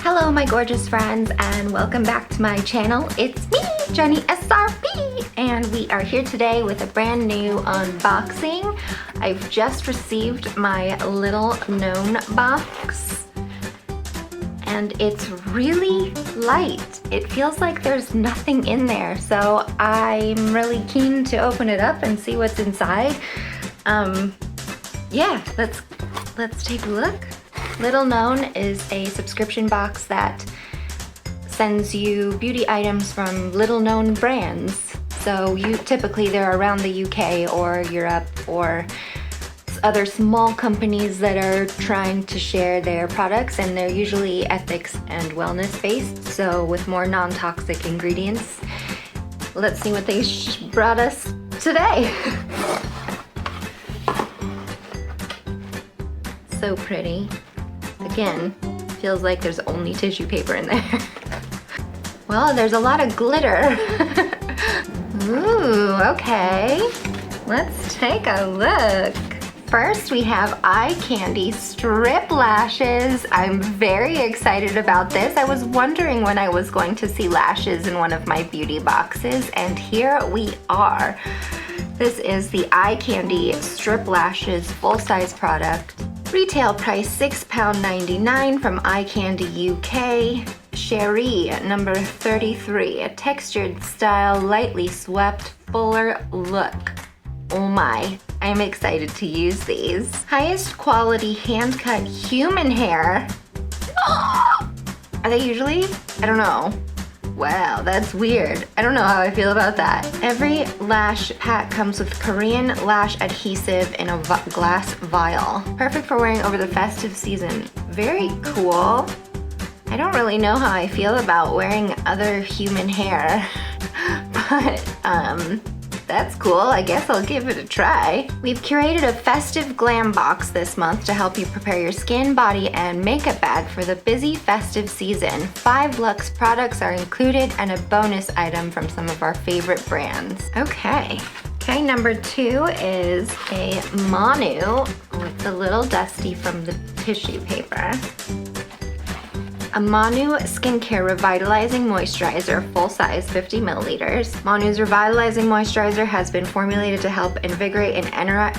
Hello my gorgeous friends and welcome back to my channel. It's me, Jennysrp, and we are here today with a brand new unboxing. I've just received my little known box and it's really light. It feels like there's nothing in there, so I'm really keen to open it up and see what's inside. Yeah, let's take a look. Little Known is a subscription box that sends you beauty items from little known brands. So typically they're around the UK or Europe or other small companies that are trying to share their products, and they're usually ethics and wellness based, so with more non-toxic ingredients. Let's see what they brought us today. So pretty. Again, feels like there's only tissue paper in there. Well, there's a lot of glitter. Ooh, okay. Let's take a look. First, we have eye candy strip lashes. I'm very excited about this. I was wondering when I was going to see lashes in one of my beauty boxes, and here we are. This is the eye candy strip lashes full-size product. Retail price £6.99 from Eye Candy UK. Cherie number 33, a textured style, lightly swept, fuller look. Oh my, I'm excited to use these. Highest quality hand-cut human hair. Are they usually? I don't know. Wow, that's weird. I don't know how I feel about that. Every lash pack comes with Korean lash adhesive in a glass vial. Perfect for wearing over the festive season. Very cool. I don't really know how I feel about wearing other human hair, but that's cool. I guess I'll give it a try. We've curated a Festive Glam box this month to help you prepare your skin, body, and makeup bag for the busy festive season. 5 luxe products are included and a bonus item from some of our favorite brands. Okay, number 2 is a MONU with the little dusty from the tissue paper. A MONU Skincare Revitalising Moisturiser, full size, 50 milliliters. MONU's Revitalising Moisturiser has been formulated to help invigorate and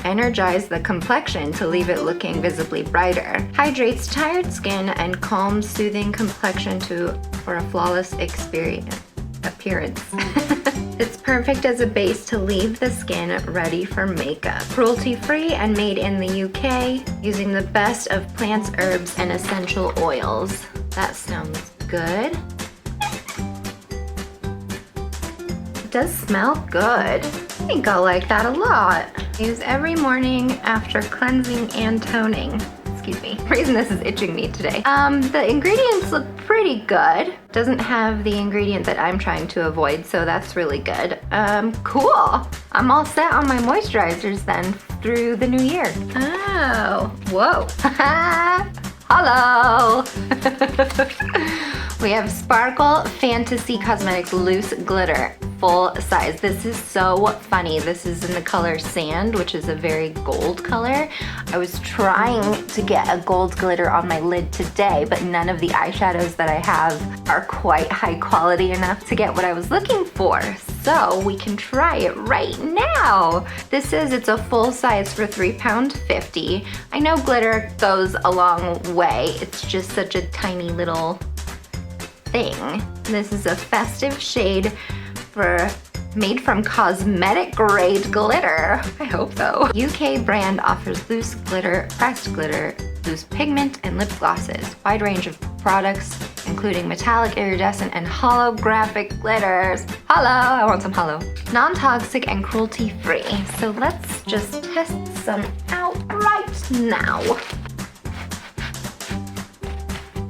energize the complexion to leave it looking visibly brighter. Hydrates tired skin and calms soothing complexion for a flawless appearance. It's perfect as a base to leave the skin ready for makeup. Cruelty-free and made in the UK, using the best of plants, herbs, and essential oils. That sounds good. It does smell good. I think I'll like that a lot. Use every morning after cleansing and toning. Excuse me. The reason this is itching me today. The ingredients look pretty good. Doesn't have the ingredient that I'm trying to avoid, so that's really good. Cool. I'm all set on my moisturizers then through the new year. Oh, whoa. Hello. We have Sparkle Fantasy Cosmetics Loose Glitter, full size. This is so funny. This is in the color Sand, which is a very gold color. I was trying to get a gold glitter on my lid today, but none of the eyeshadows that I have are quite high quality enough to get what I was looking for. So we can try it right now. It's a full size for £3.50. I know glitter goes a long way. It's just such a tiny little thing. This is a festive shade made from cosmetic grade glitter. I hope so. UK brand offers loose glitter, pressed glitter, loose pigment, and lip glosses. Wide range of products, including metallic, iridescent, and holographic glitters. Hello, I want some hollow. Non-toxic and cruelty-free. So let's just test some out right now.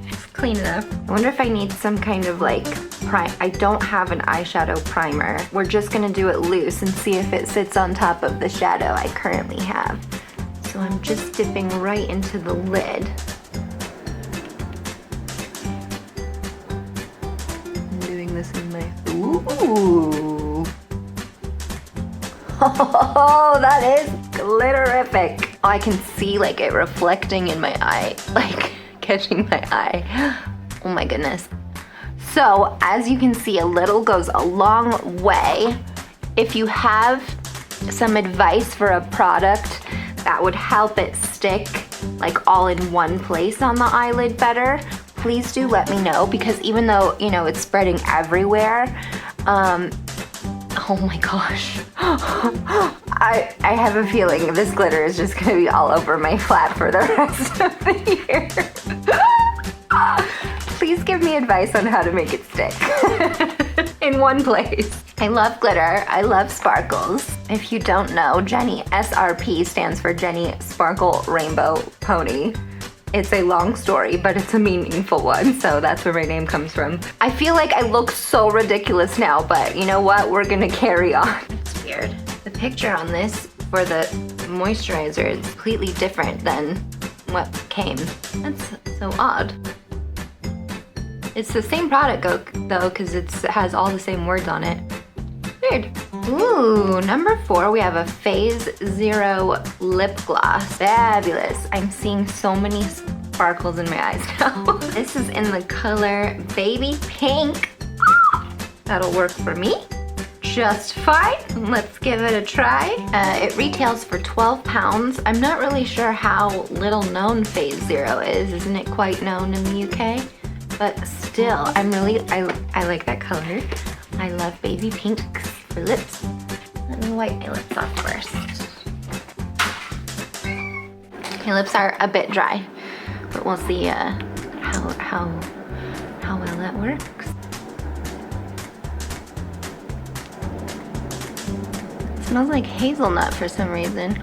Let's clean it up. I wonder if I need some kind of I don't have an eyeshadow primer. We're just gonna do it loose and see if it sits on top of the shadow I currently have. So I'm just dipping right into the lid. I'm doing this in my, ooh. Oh, that is glitterific. Oh, I can see it reflecting in my eye, catching my eye. Oh my goodness. So as you can see, a little goes a long way. If you have some advice for a product that would help it stick like all in one place on the eyelid better, please do let me know, because even though, you know, it's spreading everywhere, oh my gosh. I have a feeling this glitter is just gonna be all over my flat for the rest of the year. Please give me advice on how to make it stick in one place. I love glitter, I love sparkles. If you don't know, Jennysrp stands for Jenny Sparkle Rainbow Pony. It's a long story, but it's a meaningful one, so that's where my name comes from. I feel like I look so ridiculous now, but you know what? We're gonna carry on. It's weird. The picture on this for the moisturizer is completely different than what came. That's so odd. It's the same product though, because it has all the same words on it. Weird. Ooh, number 4, we have a Phase Zero lip gloss. Fabulous. I'm seeing so many sparkles in my eyes now. This is in the color Baby Pink. That'll work for me just fine. Let's give it a try. It retails for £12. I'm not really sure how little known Phase Zero is. Isn't it quite known in the UK? But still, I like that color. I love baby pinks for lips. Let me wipe my lips off first. My lips are a bit dry, but we'll see how well that works. It smells like hazelnut for some reason.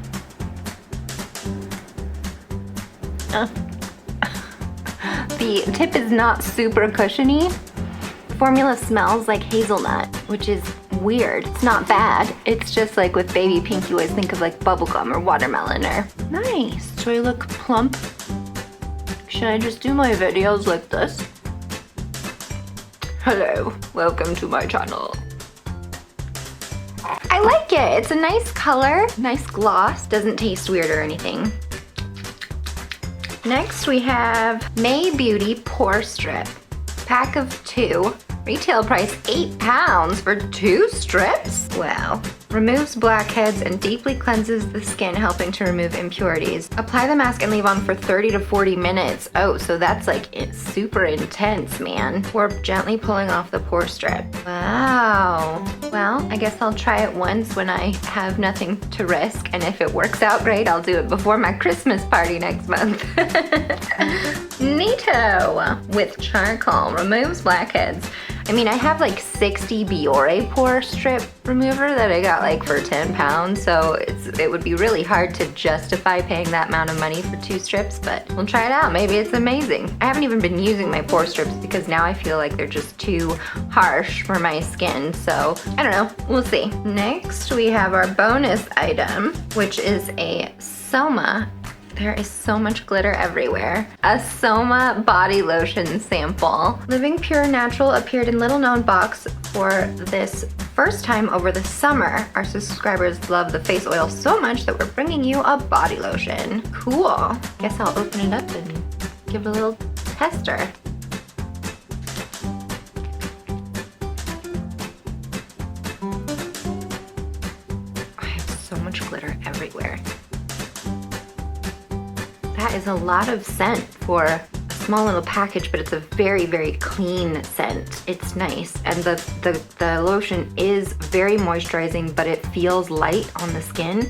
The tip is not super cushiony. The formula smells like hazelnut, which is weird. It's not bad. It's just like with baby pink, you always think of like bubblegum or watermelon or... Nice. Do I look plump? Should I just do my videos like this? Hello, welcome to my channel. I like it. It's a nice color, nice gloss. Doesn't taste weird or anything. Next we have MayBeauty Pore Strip. Pack of 2. Retail price £8 for 2 strips? Wow. Removes blackheads and deeply cleanses the skin, helping to remove impurities. Apply the mask and leave on for 30 to 40 minutes. Oh, so that's like it's super intense, man. Or gently pulling off the pore strip. Wow. Well, I guess I'll try it once when I have nothing to risk, and if it works out great, I'll do it before my Christmas party next month. Neato! With charcoal, removes blackheads. I mean, I have like 60 Biore pore strip remover that I got like for £10, so it would be really hard to justify paying that amount of money for 2 strips, but we'll try it out. Maybe it's amazing. I haven't even been using my pore strips because now I feel like they're just too harsh for my skin, so I don't know. We'll see. Next, we have our bonus item, which is a Soma. There is so much glitter everywhere. A Soma body lotion sample. Living Pure Natural appeared in little known box for this first time over the summer. Our subscribers love the face oil so much that we're bringing you a body lotion. Cool. Guess I'll open it up and give it a little tester. I have so much glitter everywhere. That is a lot of scent for a small little package, but it's a very, very clean scent. It's nice. And the lotion is very moisturizing, but it feels light on the skin.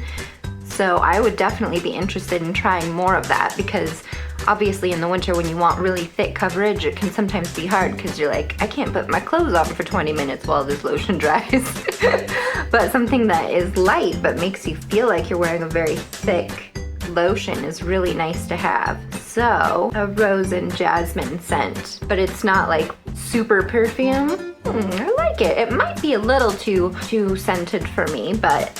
So I would definitely be interested in trying more of that, because obviously in the winter when you want really thick coverage, it can sometimes be hard because you're like, I can't put my clothes on for 20 minutes while this lotion dries. But something that is light but makes you feel like you're wearing a very thick lotion is really nice to have. So, a rose and jasmine scent, but it's not like super perfume. I like it. It might be a little too scented for me, but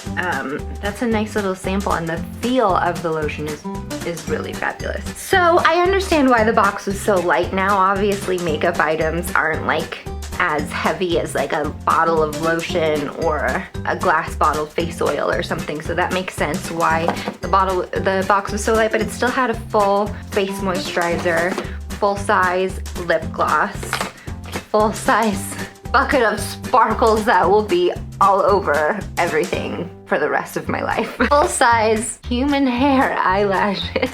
that's a nice little sample, and the feel of the lotion is really fabulous. So I understand why the box is so light now. Obviously makeup items aren't like as heavy as like a bottle of lotion or a glass bottle face oil or something, so that makes sense why the box was so light, but it still had a full face moisturizer, full-size lip gloss. Full-size bucket of sparkles that will be all over everything for the rest of my life. Full-size human hair eyelashes.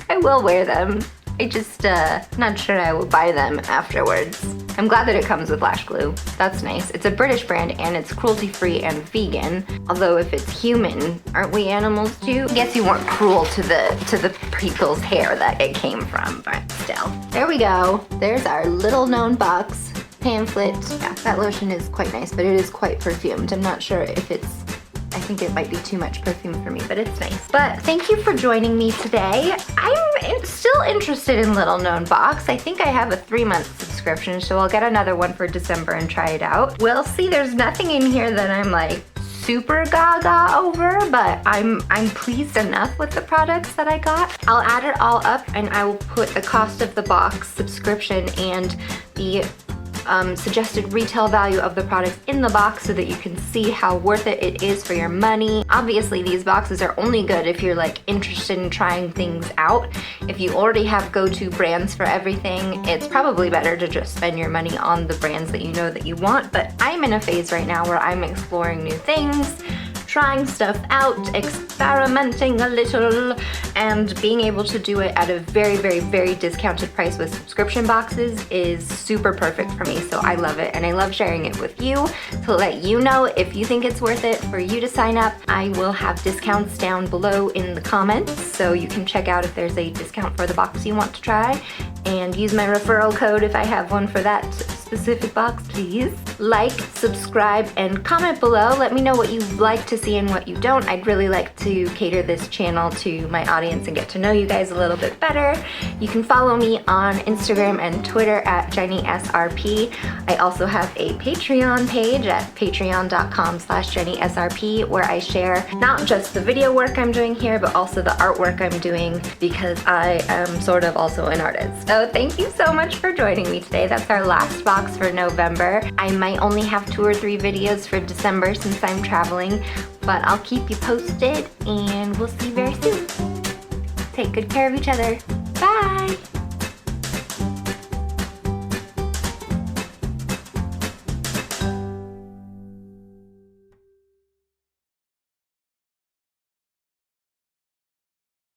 I will wear them. I just not sure I will buy them afterwards. I'm glad that it comes with lash glue. That's nice. It's a British brand and it's cruelty-free and vegan. Although if it's human, aren't we animals too? I guess you weren't cruel to the people's hair that it came from, but still. There we go. There's our little known box pamphlet. Yeah, that lotion is quite nice, but it is quite perfumed. I'm not sure if it's, I think it might be too much perfume for me, but it's nice. But thank you for joining me today. I'm still interested in Little Known Box. I think I have a 3-month subscription, so I'll get another one for December and try it out. We'll see. There's nothing in here that I'm like super gaga over, but I'm pleased enough with the products that I got. I'll add it all up and I will put the cost of the box subscription and the suggested retail value of the products in the box so that you can see how worth it is for your money. Obviously, these boxes are only good if you're like interested in trying things out. If you already have go-to brands for everything, it's probably better to just spend your money on the brands that you know that you want. But I'm in a phase right now where I'm exploring new things, trying stuff out, experimenting a little, and being able to do it at a very, very, very discounted price with subscription boxes is super perfect for me. So I love it, and I love sharing it with you to let you know if you think it's worth it for you to sign up. I will have discounts down below in the comments, so you can check out if there's a discount for the box you want to try, and use my referral code if I have one for that specific box, please. Like, subscribe, and comment below. Let me know what you like to see and what you don't. I'd really like to cater this channel to my audience and get to know you guys a little bit better. You can follow me on Instagram and Twitter at Jennysrp. I also have a Patreon page at patreon.com/JennySRP where I share not just the video work I'm doing here, but also the artwork I'm doing because I am sort of also an artist. So thank you so much for joining me today. That's our last box for November. I might only have 2 or 3 videos for December since I'm traveling, but I'll keep you posted and we'll see you very soon. Take good care of each other. Bye!